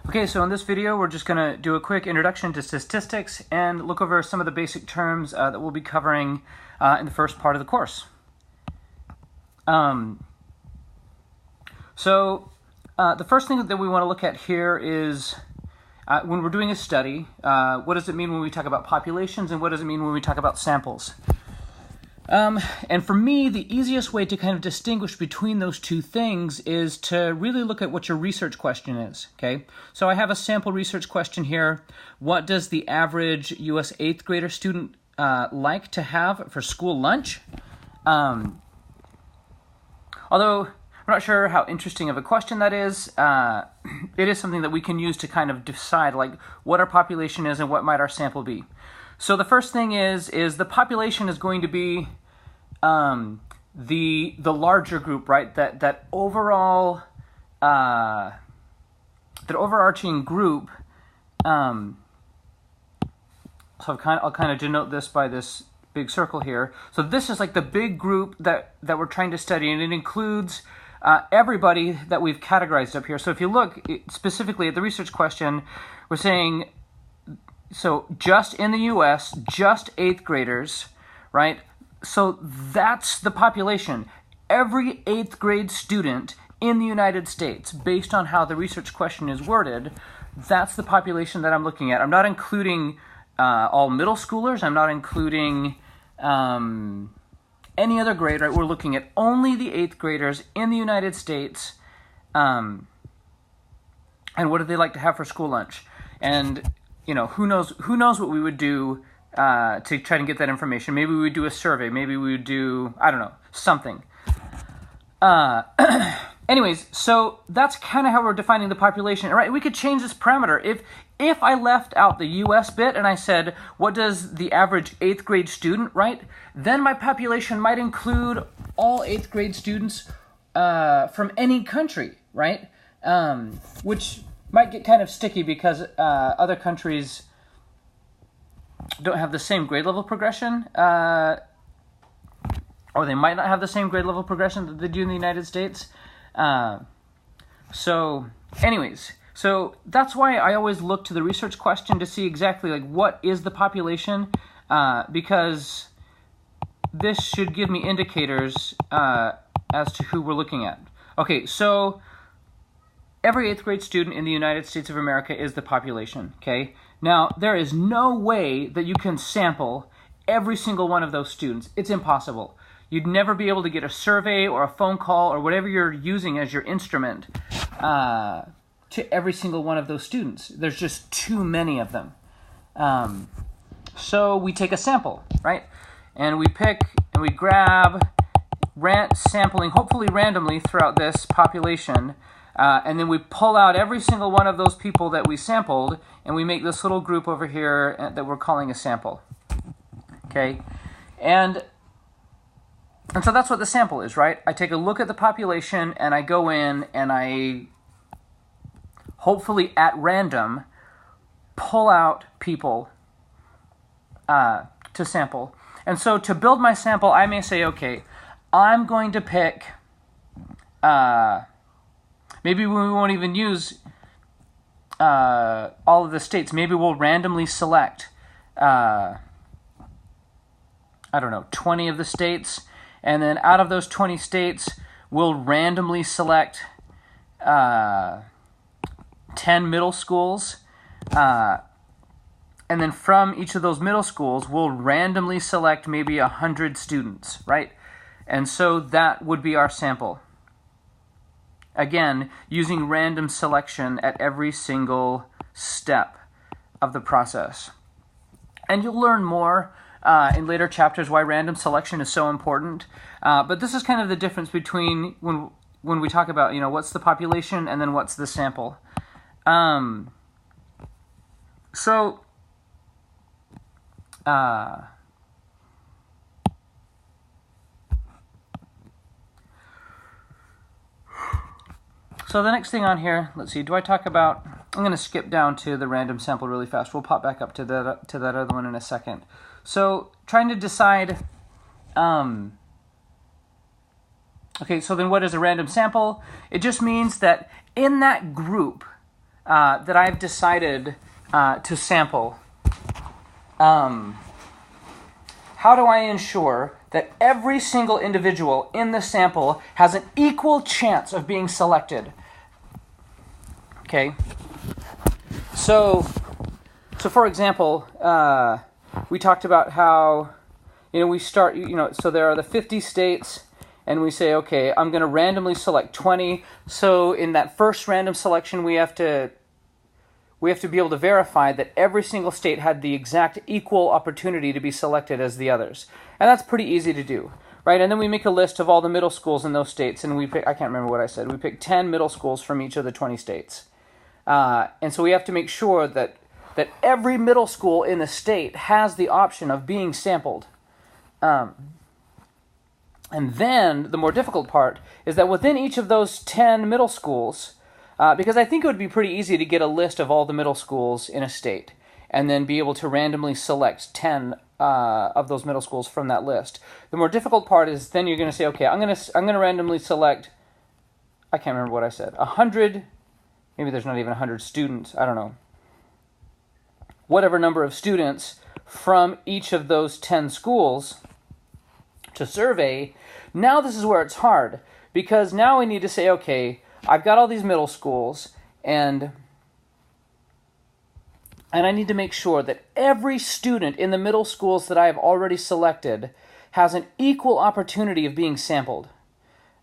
Okay, so in this video, we're just going to do a quick introduction to statistics and look over some of the basic terms that we'll be covering in the first part of the course. The first thing that we want to look at here is when we're doing a study, what does it mean when we talk about populations and what does it mean when we talk about samples? And for me, the easiest way to kind of distinguish between those two things is to really look at what your research question is, okay? So I have a sample research question here. What does the average U.S. 8th grader student like to have for school lunch? Although I'm not sure how interesting of a question that is, it is something that we can use to kind of decide like what our population is and what might our sample be. So the first thing is the population is going to be the larger group, right? That overall that overarching group. So I'll kind of denote this by this big circle here. So this is like the big group that we're trying to study, and it includes everybody that we've categorized up here. So if you look specifically at the research question, we're saying, so just in the U.S., just 8th graders, right? So that's the population. Every 8th grade student in the United States, based on how the research question is worded, that's the population that I'm looking at. I'm not including all middle schoolers. I'm not including any other grade, right? We're looking at only the 8th graders in the United States. And what do they like to have for school lunch? And you know, who knows what we would do to try and get that information. Maybe we would do a survey. Maybe we would do, I don't know, something. Anyways, so that's kind of how we're defining the population. Right? We could change this parameter. If I left out the U.S. bit and I said, what does the average 8th grade student, right? Then my population might include all 8th grade students from any country, right? Which might get kind of sticky because other countries don't have the same grade level progression, or they might not have the same grade level progression that they do in the United States. So that's why I always look to the research question to see exactly like what is the population, because this should give me indicators as to who we're looking at. Okay, so every 8th grade student in the United States of America is the population, okay? Now, there is no way that you can sample every single one of those students. It's impossible. You'd never be able to get a survey or a phone call or whatever you're using as your instrument to every single one of those students. There's just too many of them. So we take a sample, right? And we pick and we grab sampling, hopefully randomly throughout this population, and then we pull out every single one of those people that we sampled, and we make this little group over here that we're calling a sample. Okay? And so that's what the sample is, right? I take a look at the population, and I go in, and I, hopefully at random, pull out people to sample. And so to build my sample, I may say, okay, I'm going to pick... maybe we won't even use all of the states. Maybe we'll randomly select, I don't know, 20 of the states. And then out of those 20 states, we'll randomly select 10 middle schools. And then from each of those middle schools, we'll randomly select maybe 100 students, right? And so that would be our sample. Again, using random selection at every single step of the process. And you'll learn more in later chapters why random selection is so important. But this is kind of the difference between when we talk about, you know, what's the population and then what's the sample. So the next thing on here, let's see, do I talk about, I'm going to skip down to the random sample really fast. We'll pop back up to that other one in a second. So trying to decide, okay, so then what is a random sample? It just means that in that group that I've decided to sample, how do I ensure that every single individual in the sample has an equal chance of being selected? Okay. So for example, we talked about how, we start, so there are the 50 states, and we say, okay, I'm going to randomly select 20. So in that first random selection, we have to be able to verify that every single state had the exact equal opportunity to be selected as the others. And that's pretty easy to do, right? And then we make a list of all the middle schools in those states, and we pick, I can't remember what I said, we pick 10 middle schools from each of the 20 states. And so we have to make sure that every middle school in the state has the option of being sampled. And then the more difficult part is that within each of those 10 middle schools, because I think it would be pretty easy to get a list of all the middle schools in a state and then be able to randomly select 10 of those middle schools from that list. The more difficult part is then you're going to say, okay, I'm going to randomly select, I can't remember what I said, 100, maybe there's not even 100 students, I don't know. Whatever number of students from each of those 10 schools to survey. Now this is where it's hard, because now we need to say, okay, I've got all these middle schools, and I need to make sure that every student in the middle schools that I have already selected has an equal opportunity of being sampled.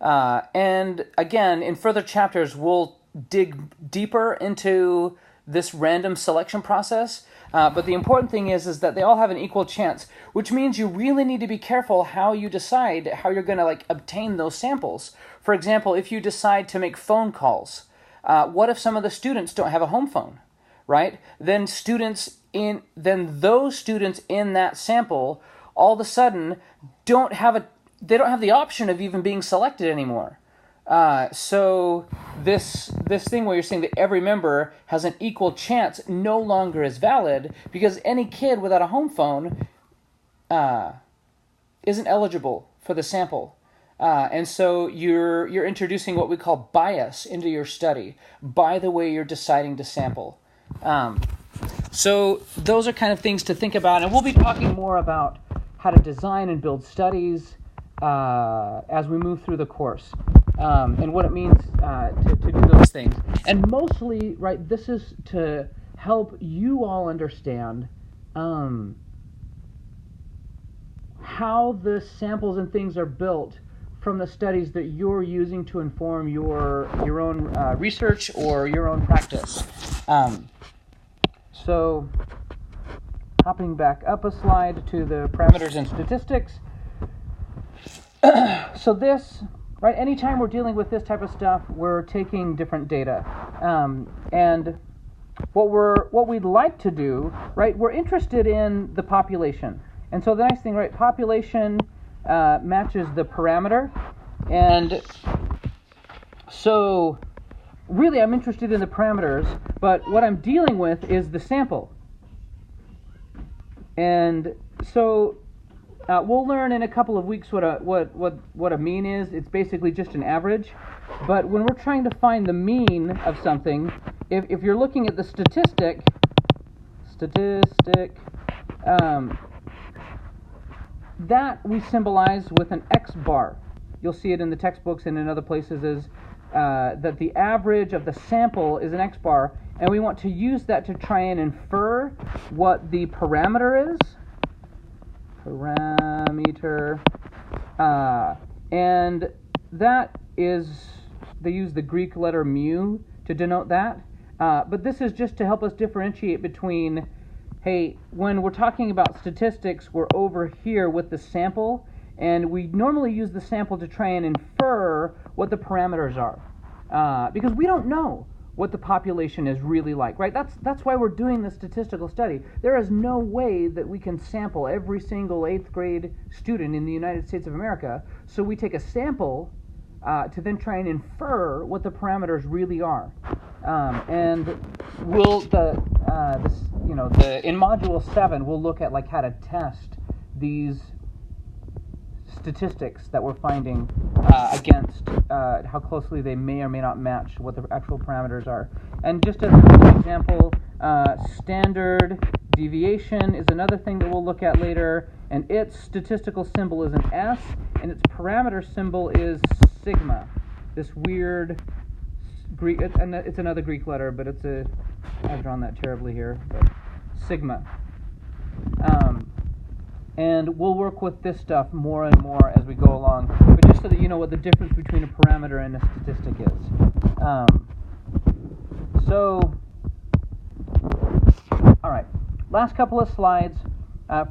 And again, in further chapters, we'll dig deeper into this random selection process. But the important thing is that they all have an equal chance, which means you really need to be careful how you decide how you're going to obtain those samples. For example, if you decide to make phone calls, what if some of the students don't have a home phone, right? Then those students in that sample all of a sudden don't have the option of even being selected anymore. So this thing where you're saying that every member has an equal chance no longer is valid, because any kid without a home phone isn't eligible for the sample. And so you're introducing what we call bias into your study by the way you're deciding to sample. So those are kind of things to think about, and we'll be talking more about how to design and build studies as we move through the course. And what it means to do those things. And mostly, right, this is to help you all understand how the samples and things are built from the studies that you're using to inform your own research or your own practice. So, hopping back up a slide to the parameters and statistics. So this... right, anytime we're dealing with this type of stuff, we're taking different data. And what we'd like to do, right, we're interested in the population. And so the next thing, right, population matches the parameter. And so really I'm interested in the parameters, but what I'm dealing with is the sample. And so we'll learn in a couple of weeks what a mean is. It's basically just an average. But when we're trying to find the mean of something, if you're looking at the statistic, that we symbolize with an X bar. You'll see it in the textbooks and in other places is that the average of the sample is an X bar, and we want to use that to try and infer what the parameter is. Parameter, and that is, they use the Greek letter mu to denote that, but this is just to help us differentiate between, hey, when we're talking about statistics, we're over here with the sample, and we normally use the sample to try and infer what the parameters are, because we don't know what the population is really like, right? That's why we're doing the statistical study. There is no way that we can sample every single 8th grade student in the United States of America, so we take a sample to then try and infer what the parameters really are. And we'll in Module 7 we'll look at how to test these statistics that we're finding against how closely they may or may not match what the actual parameters are. And just as an example, standard deviation is another thing that we'll look at later, and its statistical symbol is an S, and its parameter symbol is sigma. This weird Greek, and it's another Greek letter, but I've drawn that terribly here, but sigma. And we'll work with this stuff more and more as we go along, but just so that you know what the difference between a parameter and a statistic is. All right, last couple of slides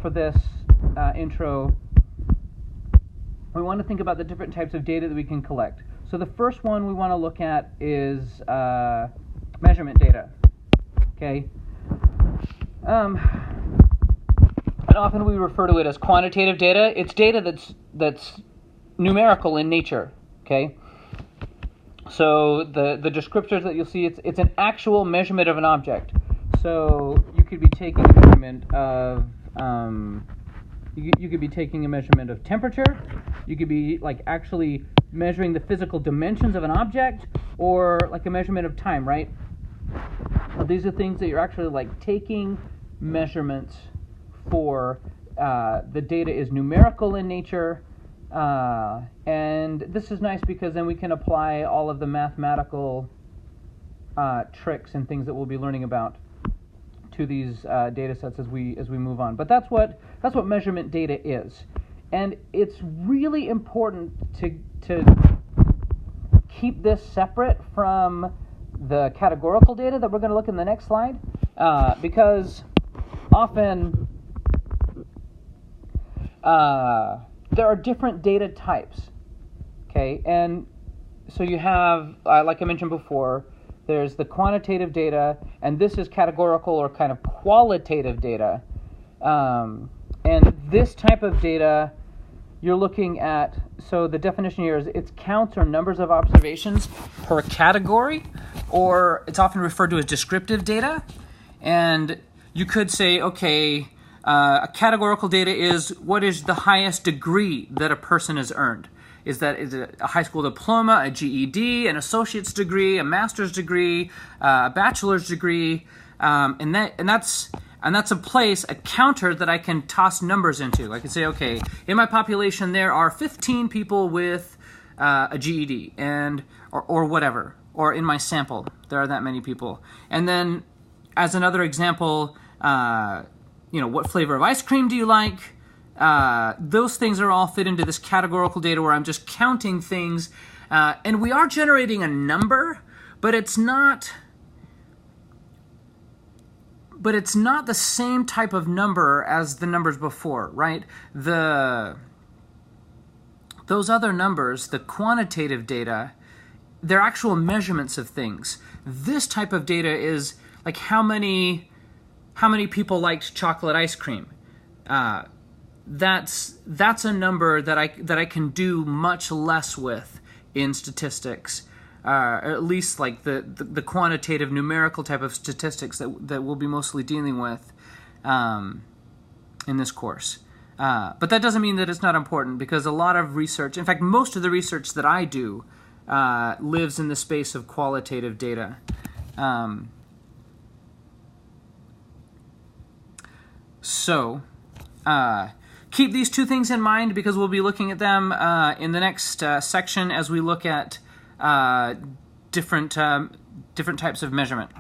for this intro. We want to think about the different types of data that we can collect. So the first one we want to look at is measurement data. Okay. And often we refer to it as quantitative data. It's data that's numerical in nature. Okay. So the descriptors that you'll see, it's an actual measurement of an object. So you could be taking a measurement of you could be taking a measurement of temperature. You could be like actually measuring the physical dimensions of an object, or like a measurement of time, right? These are things that you're actually like taking measurements for. The data is numerical in nature, and this is nice because then we can apply all of the mathematical tricks and things that we'll be learning about to these data sets as we move on. But that's what measurement data is, and it's really important to keep this separate from the categorical data that we're going to look in the next slide, because often there are different data types. Okay, and so you have, like I mentioned before, there's the quantitative data, and this is categorical or kind of qualitative data. And this type of data, you're looking at, so the definition here is it's counts or numbers of observations per category, or it's often referred to as descriptive data. And you could say, okay, a categorical data is what is the highest degree that a person has earned. Is it a high school diploma, a GED, an associate's degree, a master's degree, a bachelor's degree, and that's a place, a counter that I can toss numbers into. I can say, okay, in my population there are 15 people with a GED, or whatever, or in my sample there are that many people. And then, as another example, what flavor of ice cream do you like? Those things are all fit into this categorical data where I'm just counting things, and we are generating a number, but it's not the same type of number as the numbers before, right? Those other numbers, the quantitative data, they're actual measurements of things. This type of data is like how many people liked chocolate ice cream. That's a number that I can do much less with in statistics, or at least like the quantitative numerical type of statistics that we'll be mostly dealing with in this course. But that doesn't mean that it's not important, because a lot of research, in fact most of the research that I do lives in the space of qualitative data. So keep these two things in mind, because we'll be looking at them in the next section as we look at different types of measurement.